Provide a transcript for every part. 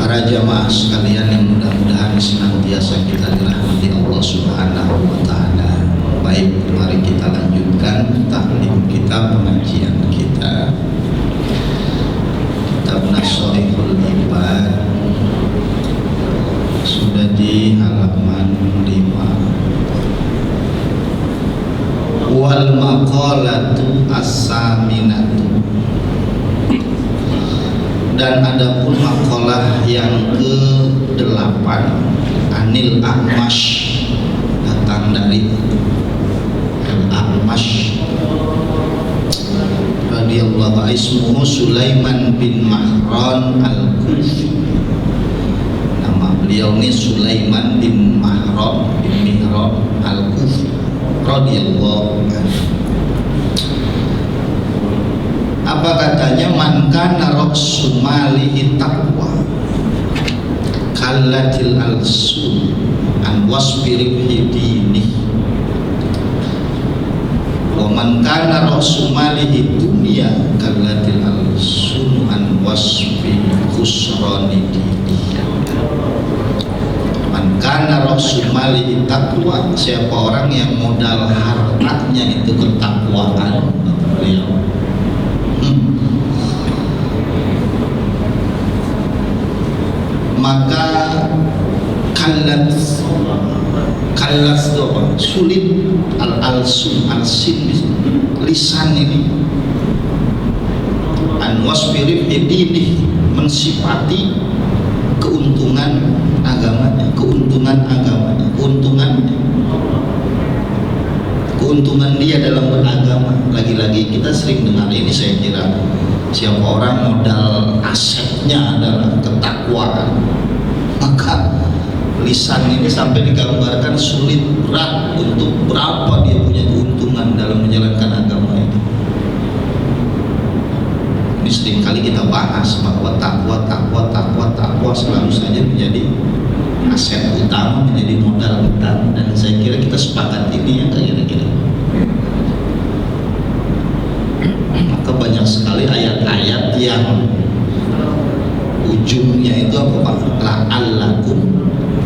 Para jamaah sekalian yang mudah-mudahan senantiasa kita dirahmati Allah Subhanahu wa Ta'ala. Baik, mari kita lanjutkan taklim kita, pengajian kita, kitab Nashaihul Ibad, sudah di halaman 5. Wal maqalatu as-saminatu, dan adapun makalah yang ke-8 Anil A'mash, datang dari Al-A'mash radhiyallahu anhu, ismuhu Sulaiman bin Mahran Al-Kufi. Nama beliau ini Sulaiman bin Mahran Al-Kufi radhiyallahu anhu. Apa katanya? Man kana ra'su malihi taqwa kallatil alsun an wasbirib hidini, wa man kana ra'su malihi dunya kallatil alsun an wasbi khusrani dini. Man kana ra'su malihi taqwa, siapa orang yang modal hartanya itu ketakwaan, beliau maka kalat sulit al-alsun al-sin, lisan ini, an wasbirib idini, mensifati keuntungan agamanya, keuntungan dia dalam beragama. Lagi-lagi kita sering dengar ini, saya kira siapa orang modal asetnya adalah ketakwaan, maka lisan ini sampai digambarkan sulit, berat untuk berapa dia punya keuntungan dalam menjalankan agama ini. Ini sering kali kita bahas bahwa takwa selalu saja menjadi aset utama, menjadi modal utama, dan saya kira kita sepakat ini ya kira-kira. Maka banyak sekali ayat-ayat yang ujungnya itu apa Pak? La'allakum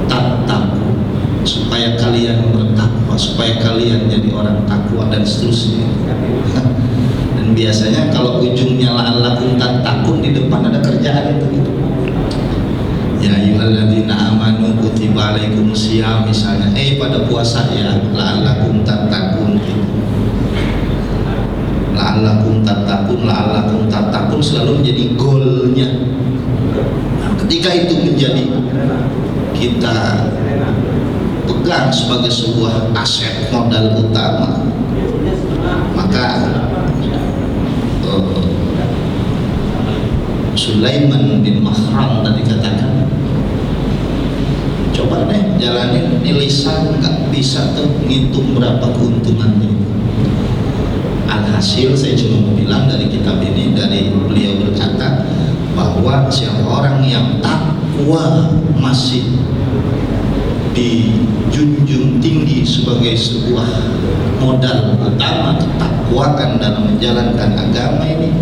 tattaqun, supaya kalian bertakwa, supaya kalian jadi orang takwa, dan seterusnya. Dan biasanya kalau ujungnya la'allakum tattaqun, di depan ada kerjaan itu gitu. Ya ayyuhalladzina amanu kutiba alaikumusiyam, misalnya pada puasa ya la'allakum tattaqun gitu. La'allakum tattaqun selalu menjadi goalnya. Ketika itu menjadi kita pegang sebagai sebuah aset modal utama, maka Sulaiman bin Mahran tadi katakan, coba deh jalanin ini lisan, nggak bisa tuh ngitung berapa keuntungannya. Alhasil saya cuma mau bilang dari kitab ini, dari beliau berkata bahwa siapa orang yang takwa masih dijunjung tinggi sebagai sebuah modal utama, ketakwaan dalam menjalankan agama ini,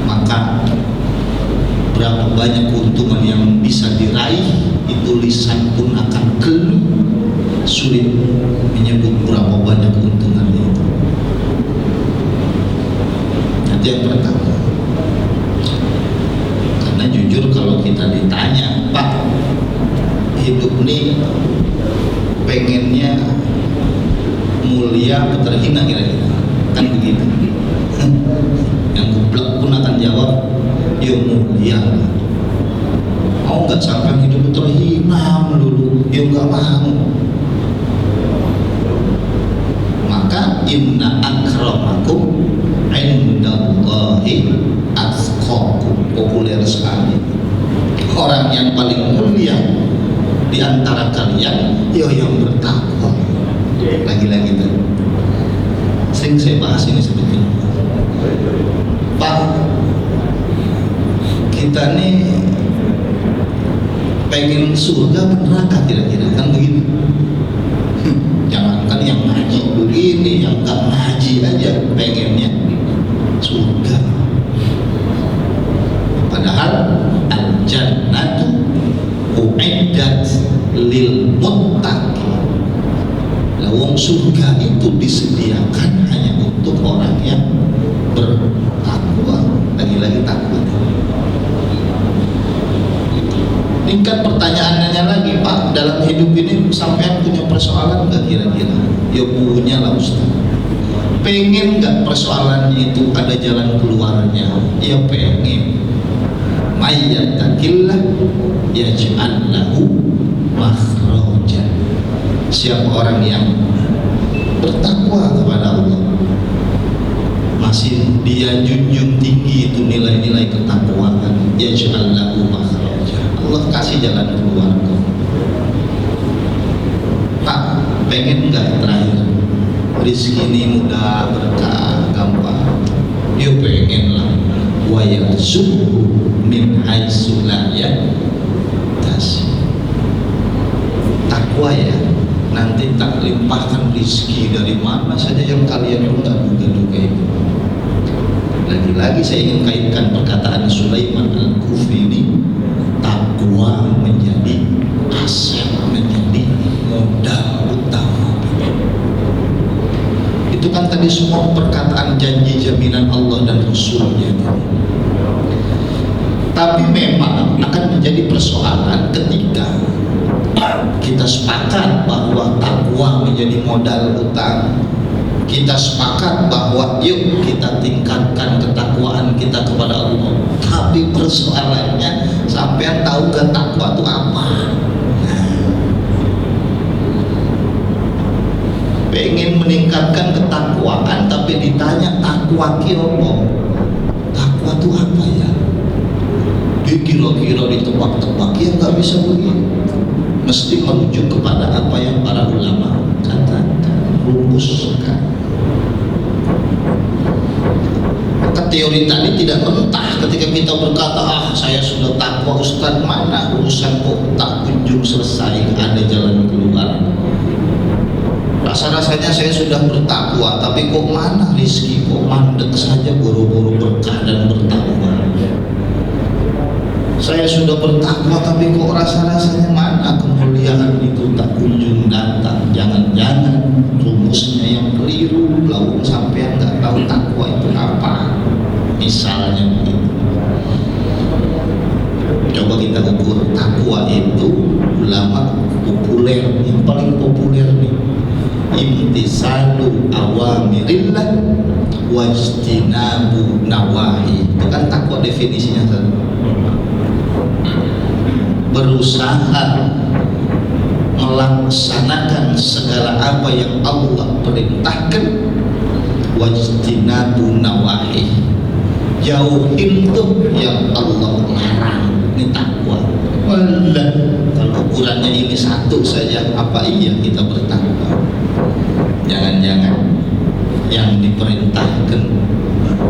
maka berapa banyak keuntungan yang bisa diraih, itu lisan pun akan keluh, sulit menyebut berapa banyak keuntungannya itu. Itu yang pertama. Karena jujur kalau kita ditanya, Pak, hidup ini pengennya mulia atau terhina kira-kira, kan begitu. Yang goblok pun akan jawab, ya mulia. Mau nggak sampai hidup terhina dulu? Ya nggak mau. Maka inna akramakum indallahi atqakum, populer sekali. Orang yang paling mulia di antara kalian ya yang bertakwa. Lagi-lagi itu sering saya bahas ini sebetulnya, Pak, kita nih pengen surga neraka kira-kira, kan begitu. Jangankan yang ngaji begini, yang gak ngaji aja pengennya surga. Padahal al-jannatu Tingkat pertanyaannya lagi, Pak, dalam hidup ini sampean punya persoalan nggak kira-kira? Ya punya lah Ustaz. Pengen nggak persoalannya itu ada jalan keluarnya? Ya pengen. Mayyatakillah yaj'al lahu makhraja. Siapa orang yang bertakwa kepada Allah, masih dia junjung tinggi itu nilai-nilai ketakwaan, yaj'al lahu makhraja, Allah kasih jalan keluar. Pak, pengen nggak terakhir rizki ini mudah, berkah, gampang? Ya pengen lah. Wa yarzuqhu min haitsu la yahtasib. Takwa ya, nanti tak limpahkan rizki dari mana saja yang kalian enggak duga-duga itu. Lagi-lagi saya ingin kaitkan perkataan Sulaiman Al-Kufi ini, takwa menjadi aset, menjadi modal utama. Itu kan tadi semua perkataan janji jaminan Allah dan Rasulnya. Tapi memang akan menjadi persoalan ketika kita sepakat bahwa takwa menjadi modal utang. Kita sepakat bahwa yuk kita tingkatkan ketakwaan kita kepada Allah. Tapi persoalannya, sampean tahu gak takwa itu apa? Pengen meningkatkan ketakwaan tapi ditanya takwa apa? Takwa itu apa ya? Kira-kira ditebak-tebak, ya nggak bisa begitu. Mesti merujuk kepada apa yang para ulama katakan, rumuskan. Maka teori tadi tidak mentah ketika kita berkata, saya sudah takwa Ustaz, mana urusan kok tak kunjung selesai, ada jalan keluar. Rasa-rasanya saya sudah bertakwa, tapi kok mana rizki, kok mandek saja, buru-buru berkah dan bertakwa. Saya sudah bertakwa, tapi kok rasa-rasanya mana kemuliaan itu tak kunjung datang. Jangan-jangan rumusnya yang keliru, lalu sampai nggak tahu takwa itu apa. Misalnya begitu. Coba kita ukur takwa itu, ulama populer, yang paling populer nih, imtisalu awamirillah wajtinabu nawahi. Itu kan takwa definisinya satu. Berusaha melaksanakan segala apa yang Allah perintahkan, wajtinabu nawahi, jauhin tuh yang Allah larang. Ini takwa. Walah, kalau ukurannya ini satu saja, apa iya kita bertakwa? Jangan-jangan yang diperintahkan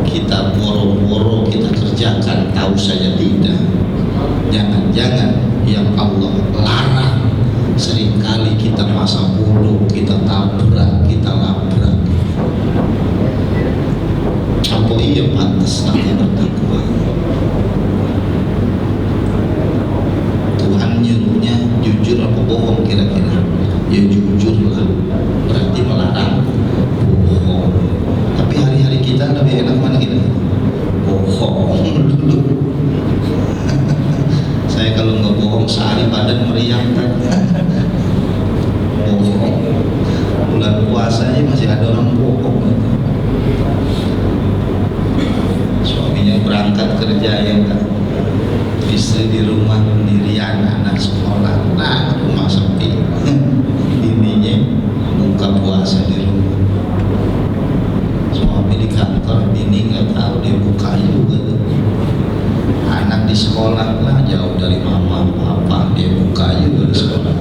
kita boro-boro kita kerjakan, tahu saja tidak. Jangan-jangan yang Allah larang seringkali kita masa bodoh, kita tabrak, kita labrak. Apa iya pantas kita bertakwa? Tuhan nyuruhnya jujur apa bohong kira-kira? Ya jujur lah, berarti melarang bohong. Tapi hari-hari kita lebih enak mana kita? Bohong dulu. Saya kalau nggak bohong sehari badan meriang kan. Bohong. Bulan puasa aja masih ada orang bohong. Suaminya berangkat kerja ya kan, istri di rumah sendirian, anak sekolah, nah rumah sepi. Bininya buka puasa di rumah. Suami di kantor, bini nggak tahu dia buka juga tuh. Anak di sekolah lah, jauh dari mama papa, dia buka juga di sekolah.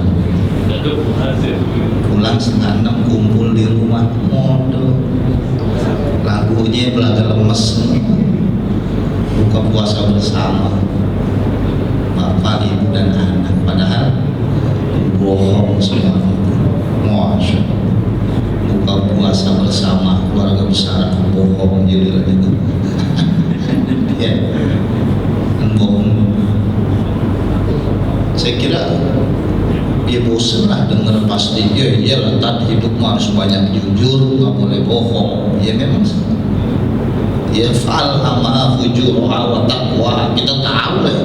Pulang 5:30 kumpul di rumah, modal lagunya belaga lemes. Buka puasa bersama bapak, ibu dan anak, padahal bohong semua. Masya Allah. Buka puasa bersama keluarga besar, bohong jadi itu. Ya, bohong. Saya kira dia bosan lah dengar pasti. Ya iyalah, tadi hidup harus banyak jujur, nggak boleh bohong. Ya memang. Ya fal ama fujur wa taqwa, kita tahu lah.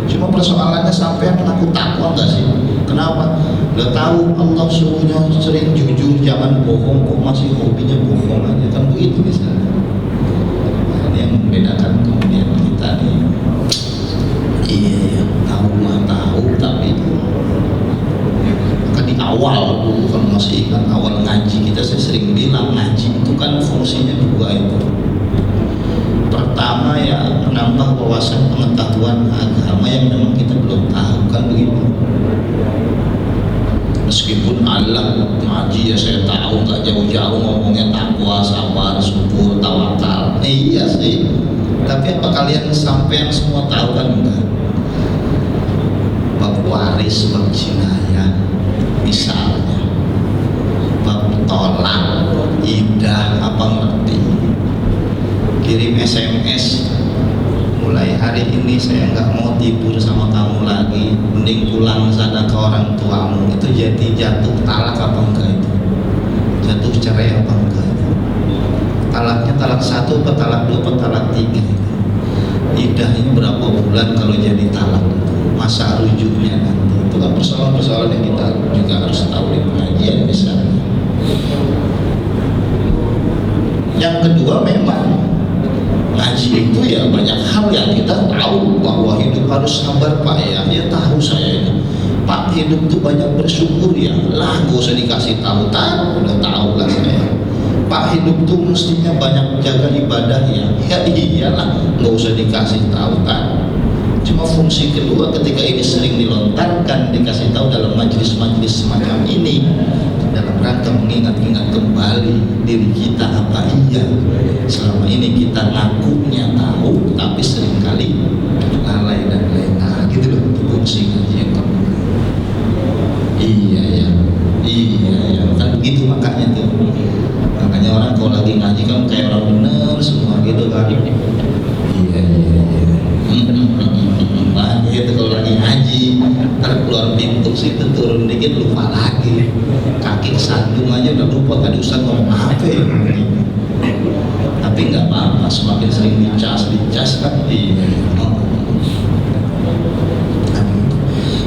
Cuma persoalannya sampean laku takwa nggak sih? Kenapa? Udah tahu Allah suruhnya sering jujur, jangan bohong, kok masih hobinya bohong aja, kan begitu misalnya. Nah, ini yang membedakan kemudian kita nih. Iya ya, tahu mah tahu, tapi maka di awal dulu kalau masih ingat awal ngaji kita, saya sering bilang ngaji itu kan fungsinya dua itu. Pertama ya menambah wawasan pengetahuan agama yang memang kita belum tahu, kan begitu. Meskipun Allah ngaji ya saya tahu, nggak jauh-jauh ngomongnya takwa, sabar, syukur, tawakal. Iya sih. Tapi apa kalian sampean semua tahu? Kan enggak. Bab waris, bab jinayah, misalnya. Bab tolak, idah, apa ngerti? Kirim SMS. Mulai hari ini saya nggak mau tidur sama kamu lagi, mending pulang sana ke orang tuamu. Itu jadi jatuh talak apa enggak itu? Jatuh cerai apa enggak itu? Talaknya talak 1 atau talak 2 atau talak 3 itu? Idahnya berapa bulan kalau jadi talak itu? Masa rujuknya nanti? Itu kan persoalan-persoalan yang kita juga harus tahu di pengajian misalnya. Yang kedua, memang ngaji itu ya banyak hal yang kita tahu, bahwa hidup harus sabar Pak ya tahu saya ini Pak, hidup itu banyak bersyukur ya lah, gak usah dikasih tahu, udah tahu lah saya. Pak, hidup itu mestinya banyak jaga ibadah ya iyalah, gak usah dikasih tahu kan. Cuma fungsi kedua ketika ini sering dilontarkan, dikasih tahu dalam majelis-majelis semacam ini, dalam rangka mengingat-ingat kembali diri kita apa iya selama ini kita ngakunya tahu tapi seringkali lalai dan lena gitu loh. Fungsi ngaji yang kedua. Iya ya kan begitu. Makanya tuh, makanya orang kalau lagi ngaji kan kayak orang bener semua gitu kan. Iya itu kalau lagi ngaji, ntar keluar pintu situ turun dikit lupa lagi, kaki kesandung aja udah lupa tadi Ustaz ngomong apa ya. Tapi nggak apa-apa, semakin sering dicas kan.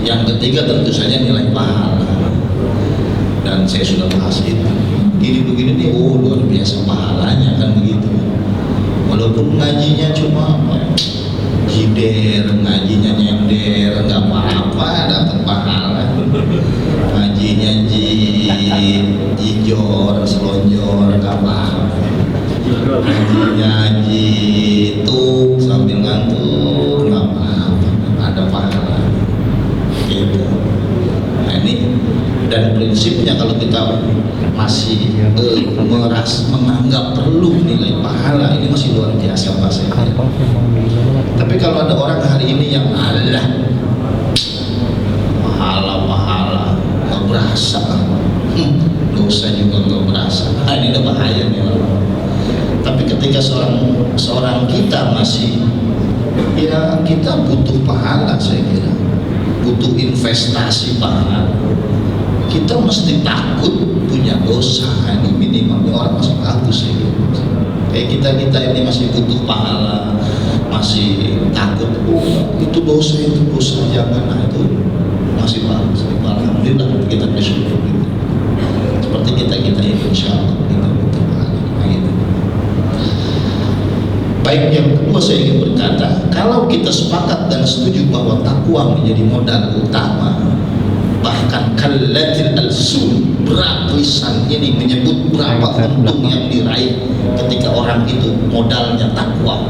Yang ketiga tentu saja nilai pahala, dan saya sudah bahas itu. Begini nih, luar biasa pahalanya kan begitu. Walaupun ngajinya cuma jider, ngajinya nyender, nggak apa-apa, dapat pahala. Ngajinya jijor, selonjor, nggak apa-apa. Ngajinya jituk sambil ngantuk, nggak apa-apa, ada pahala. Gitu. Nah ini, dan prinsipnya kalau kita masih menganggap perlu nilai pahala, ini masih luar biasa Pak saya. Tapi kalau ada orang hari ini yang pahala nggak berasa, dosa juga nggak berasa, ini udah bahaya nih orang. Tapi ketika seorang kita masih, ya kita butuh pahala, saya kira butuh investasi pahala. Kita mesti takut punya dosa, ini minimalnya orang masih bagus ya. Kayak kita ini masih butuh pahala, masih takut itu dosa jangan, itu masih bagus. Alhamdulillah kita bersyukur gitu. Seperti kita ini insya Allah kita butuh pahala gitu. Baik, yang kedua saya ingin berkata, kalau kita sepakat dan setuju bahwa takwa menjadi modal utama, bahkan kalatil al-sun, berat lisan ini menyebut berapa untung yang diraih ketika orang itu modalnya takwa,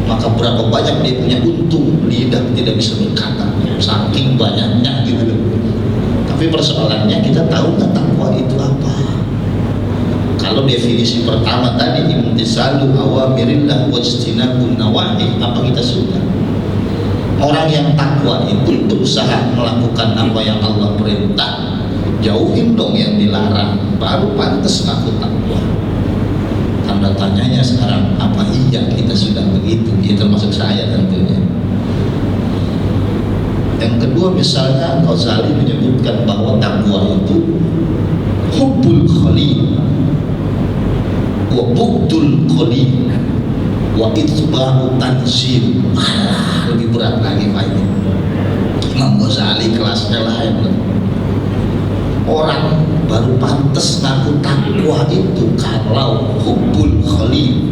maka berapa banyak dia punya untung, lidah tidak bisa berkata saking banyaknya gitu. Tapi persoalannya, kita tahu nggak takwa itu apa? Kalau definisi pertama tadi imtisalu awamirillah wajtinabun nawahi, apa kita sudah? Orang yang takwa itu berusaha melakukan apa yang Allah perintah, jauhin dong yang dilarang, baru pantas ngaku takwa. Tanda tanyanya sekarang, apa iya kita sudah begitu? Ya termasuk saya tentunya. Yang kedua, misalnya Ghazali menyebutkan bahwa takwa itu hubbul khalil wa bughdul qalil wa itba'u tanzil. Lebih berat lagi Pak ini. Imam Ghazali baru pantas ngaku takwa itu kalau hubbul khalil,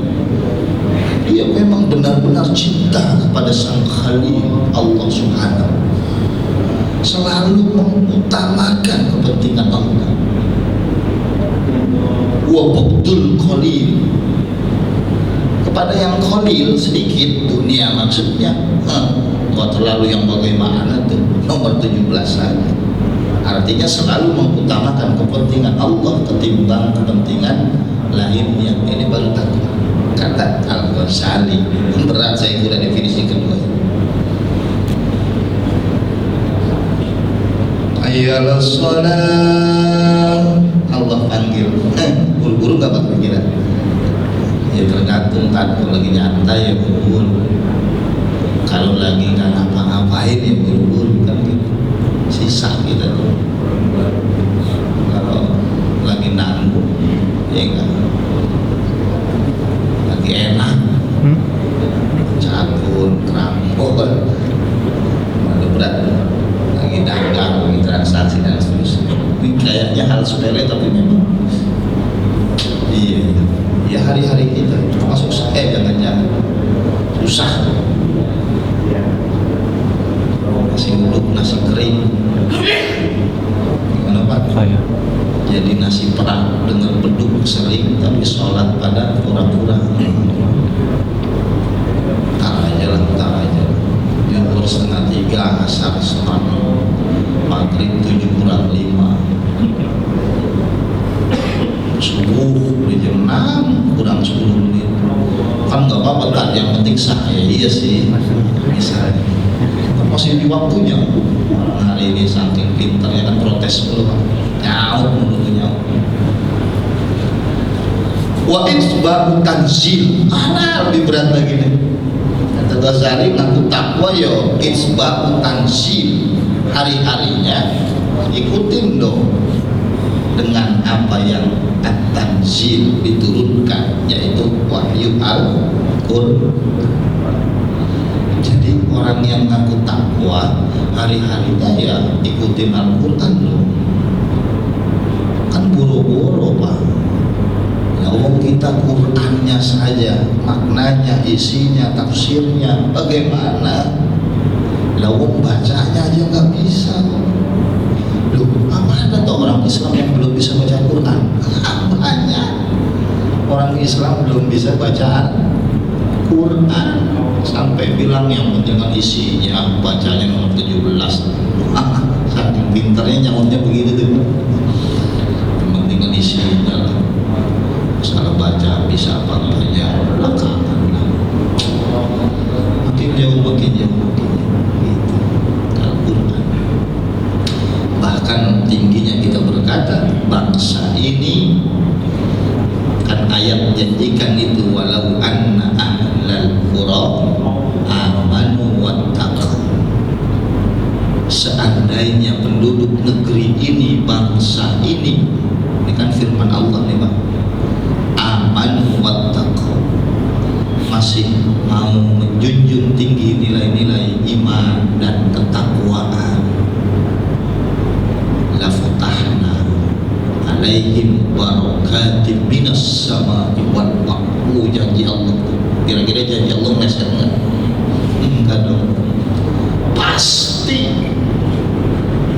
dia memang benar-benar cinta kepada sang Khalil Allah Subhanahu, selalu mengutamakan kepentingan Allah. Wa bughdul khalil, kepada yang khalil sedikit dunia maksudnya, nggak terlalu yang bagaimana tuh, nomor 17 saja. Artinya selalu mengutamakan kepentingan Allah ketimbang kepentingan lainnya. Ini baru takwa, kata Al-Ghazali. Berat saya kira definisi kedua. Ayyala shalah, Allah panggil. Buru-buru gak bakal pikiran. Ya tergantung kan, kalau lagi nyantai ya buru-buru, kalau lagi nggak ngapa-ngapain ya buru-buru kan gitu. Sisa kita tuh. Kalau lagi nanggung ya enggak, lagi enak, cabun, kerampok, ada berat, lagi dagang, lagi transaksi dan seterusnya. Ini kayaknya hal sepele tapi memang iya, ya hari-hari kita termasuk saya jangan-jangan susah, nasi uduk, nasi kering, gimana Pak? Saya jadi nasi perah dengan beduk sering, tapi sholat pada kurang-kurang. Tar aja lah, Zuhur 2:30, asar 2:30, maghrib 7:45, subuh di jam 6 kurang 10 menit. Kan nggak apa-apa kan, yang penting sah ya. Iya sih, bisa masih di waktunya. Hari ini saking pinternya kan protes dulu Pak, nyaut menurut nyaut. Wa isba'u tanzil, mana lebih berat lagi nih. Kata Ghazali, ngaku takwa ya isba'u tanzil, hari-harinya ikutin dong dengan apa yang at-tanzil diturunkan, yaitu wahyu Al-Qur'an. Jadi orang yang ngaku takwa hari-harinya ya ikutin Al-Qur'an loh. Kan boro-boro Pak. Ya Allah, kita Qur'annya saja, maknanya, isinya, tafsirnya bagaimana? Lawang bacanya aja nggak bisa. Loh, apa ada tuh orang Islam yang belum bisa baca Quran? Banyak orang Islam belum bisa baca Quran, sampai bilang yang penting kan isinya, bacanya nomor 17. Saking pintarnya nyautnya begitu tuh. Yang penting kan isinya lah. Salah baca bisa apa enggaknya belakangan lah. Makin jauh gitu. Al-Quran. Bahkan tingginya kita berkata, bangsa ini kan ayat janjikan itu, walau anna ahlal qura amanu wattaqu, seandainya penduduk negeri ini, bangsa ini kan firman Allah nih Pak, amanu wattaqu, masih mau menjunjung tinggi nilai-nilai iman dan ketakwaan, la fatahna alaihim barakatim minas sama'i wal ardh. Janji Allah tuh, kira-kira janji Allah meleset nggak? Enggak dong, pasti.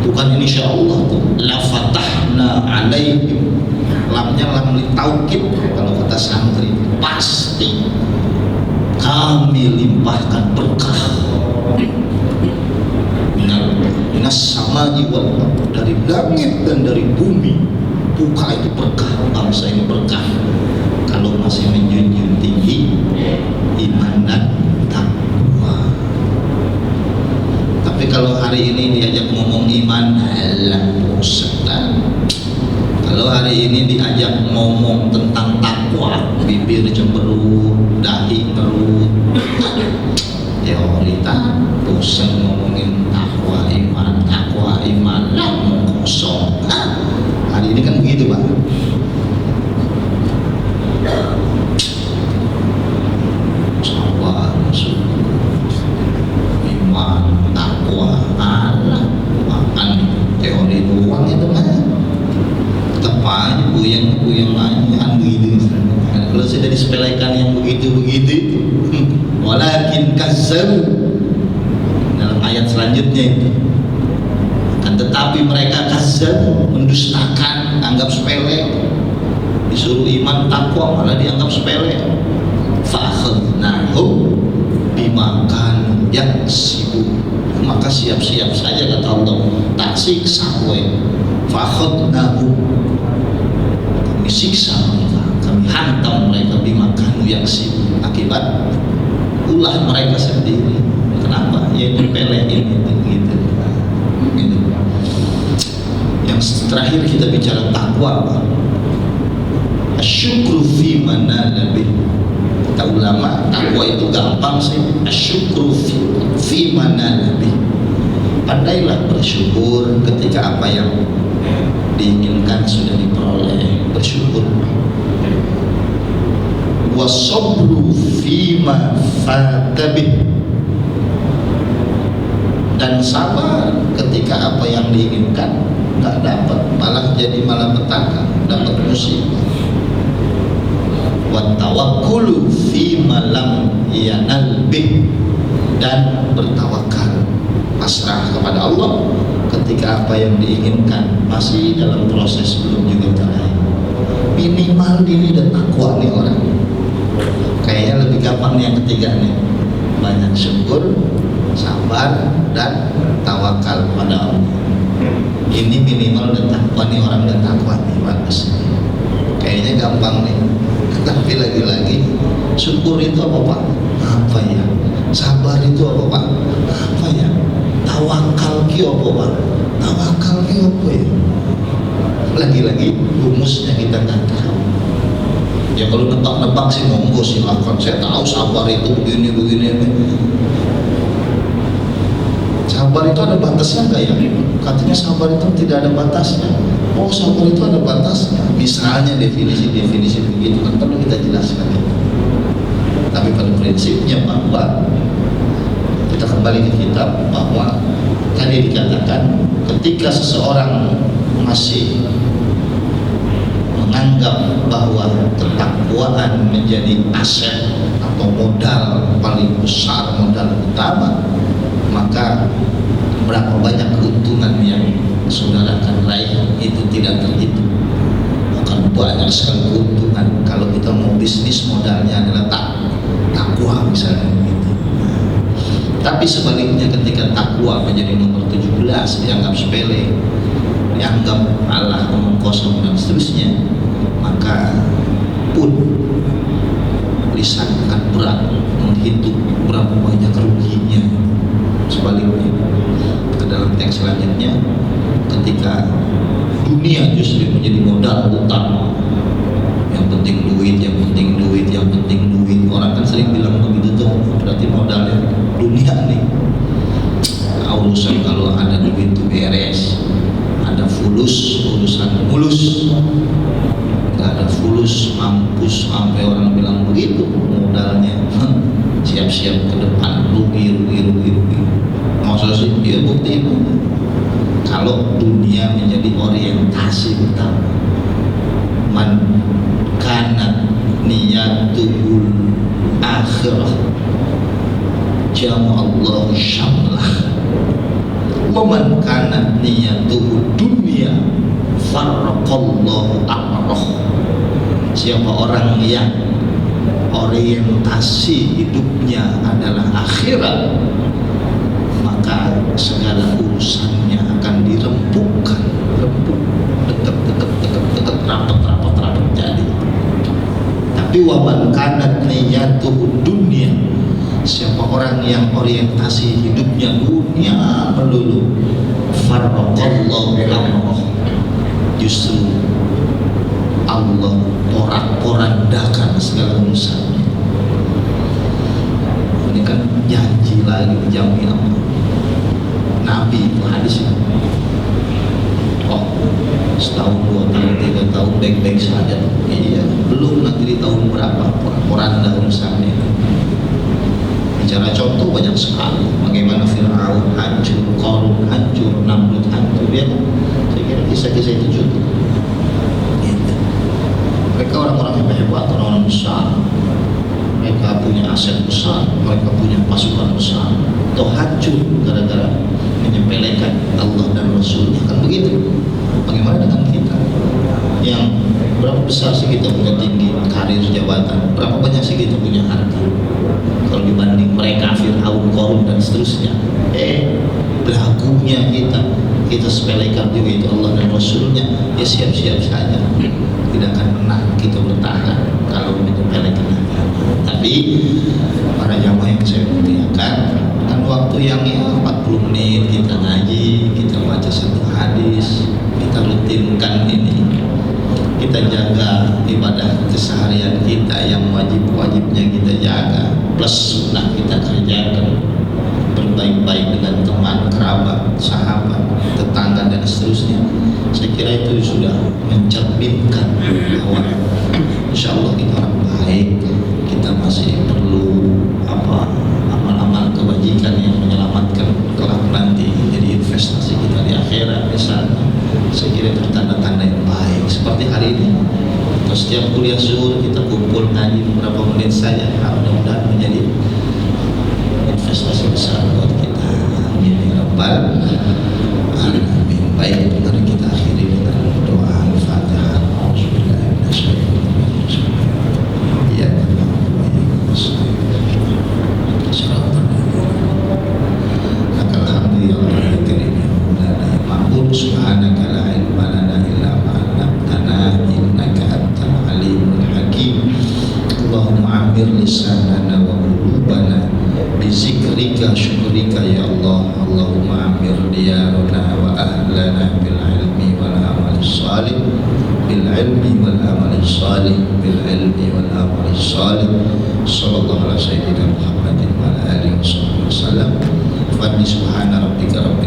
Bukan insya Allah tuh, la fatahna alaihim, lamnya lam li taukid kalau kata santri, pasti kami limpahkan berkah minas sama'i wal ardh, dari langit dan dari bumi. Buka itu berkah, bangsa ini berkah kalau masih menjunjung tinggi iman dan takwa. Tapi kalau hari ini diajak ngomong iman, alah bosan. Kalau hari ini diajak ngomong tentang takwa, bibir cemberut, dahi ngerut, teori tak bosan ngomongin takwa iman lah kosong. Hari ini kan begitu Pak. Sabar, iman, takwa, Allah, makan teori doang itu mah. sebelumnya itu. Kan tetapi mereka kazzabu, mendustakan, anggap sepele. Disuruh iman takwa malah dianggap sepele. Fa'akhadnahum bima kanu yaksibun. Maka siap-siap saja kata Allah, tak siksa kowe. Fa'akhadnahum, kami siksa mereka, kami hantam mereka bima kanu yaksibun, akibat ulah mereka sendiri. Kenapa? Ya nyepelein itu gitu. Yang terakhir kita bicara takwa, asyukru fi mana nabi. Kata ulama, takwa itu gampang sih. Asyukru fi mana nabi. Pandailah bersyukur ketika apa yang diinginkan sudah diperoleh, bersyukur. Wasabru fi ma fatabih, dan sabar ketika apa yang diinginkan nggak dapat, malah jadi malapetaka, dapat musibah. Wa tawakkulu fi ma lam yanal bih, dan bertawakal, pasrah kepada Allah ketika apa yang diinginkan masih dalam proses, belum juga berakhir. Minimal diri dan takwa nih orang. Kayaknya lebih gampang nih yang ketiga nih, banyak syukur, sabar, dan tawakal pada Allah. Ini minimal dan takwa nih orang, dan takwa nih bagus. Kayaknya gampang nih. Tapi lagi-lagi syukur itu apa Pak? Apa ya? Sabar itu apa Pak? Apa ya? Tawakal ki apa Pak? Tawakal ki apa ya? Lagi-lagi rumusnya kita nggak tahu. Ya kalau nebak-nebak sih monggo silakan. Saya tahu sabar itu begini. Sabar itu ada batasnya nggak ya? Katanya sabar itu tidak ada batasnya. Oh, sabar itu ada batasnya. Misalnya definisi begitu kan perlu kita jelaskan ya. Tapi pada prinsipnya bahwa kita kembali ke kitab, bahwa tadi dikatakan ketika seseorang masih menganggap bahwa ketakwaan menjadi aset atau modal paling besar, modal utama, maka berapa banyak keuntungan yang saudara akan raih itu tidak terhitung. Akan banyak sekali keuntungan kalau kita mau bisnis modalnya adalah takwa misalnya gitu. Tapi sebaliknya ketika takwa menjadi nomor 17 dianggap sepele, dianggap Allah omong kosong dan seterusnya, maka pun lisan akan berat menghitung berapa banyak ruginya. Sebaliknya dalam teks selanjutnya, ketika dunia justru menjadi modal utama, yang penting duit, orang kan sering bilang begitu tuh, berarti modalnya dunia nih. Urusan kalau ada duit itu beres, ada fulus, urusan mulus. Nggak ada fulus, mampus, sampai orang bilang begitu, modalnya siap-siap ke depan rugi. Maksud sih, ya bukti itu. Kalau dunia menjadi orientasi utama, man kanat niyatul akhirah jama'allahu syamlah, wa man kanat niyatuhu dunia farraqallahu amrah. Siapa orang yang orientasi hidupnya adalah akhirat, maka segala urusannya akan dirembukan, dekat, rapat jadi. Tapi waman kanat niyatuhu dunia, siapa orang yang orientasi hidupnya dunia melulu, farraqallahu amrah, justru Allah porak-porandakan segala urusannya. Ini kan janji lagi dijamin Allah. Nabi itu hadisnya, oh setahun, 2 tahun, 3 tahun baik-baik saja. Iya, belum nanti di tahun berapa porak-poranda urusannya. Bicara contoh banyak sekali, bagaimana Fir'aun hancur, Qarun hancur, Namrud hancur, ya kan? Saya kira kisah-kisah itu cukup. Gitu. Mereka orang-orang yang hebat, orang-orang besar, mereka punya aset besar, mereka punya pasukan besar, atau hancur gara-gara Rasulnya, kan begitu. Bagaimana dengan kita yang berapa besar sih kita punya tinggi karir jabatan, berapa banyak sih kita punya harta kalau dibanding mereka Fir'aun, Qarun dan seterusnya. Belagunya kita sepelekan juga itu Allah dan Rasulnya, ya siap-siap saja tidak akan pernah kita bertahan kalau menyepelekan agama. Tapi para jamaah yang saya muliakan, kan waktu yang 40 menit kita ngaji, kita baca satu hadis, kita rutinkan ini, kita jaga ibadah keseharian kita yang wajib-wajibnya kita jaga, plus sunnah kita kerjakan, berbaik-baik dengan teman, kerabat, sahabat, tetangga dan seterusnya. Saya kira itu sudah mencerminkan bahwa insya Allah kita orang baik. Kita masih perlu amal-amal kebajikan yang menyelamatkan kelak nanti jadi investasi kita di akhirat di sana. Saya kira itu tanda-tanda yang baik. Seperti hari ini, setiap kuliah zuhur kita kumpul ngaji beberapa menit saja, mudah-mudahan menjadi investasi besar buat kita. Amin ya rabbal alamin. Baik, mari kita akhiri dengan doa Al-Fatihah. Subhanaka la ilma lana illa ma 'allamtana innaka antal alimul hakim. Allahumma amir lisanana wa qulubana bi zikrika syukrika ya Allah. Allahumma amir diyarana wa ahlana bil ilmi wal amali shalih, bil ilmi wal amali shalih, bil ilmi wal amali shalih. Sallallahu alaihi sayyidina Muhammadin wa ala alihi wasallam. Subhana rabbika rabbil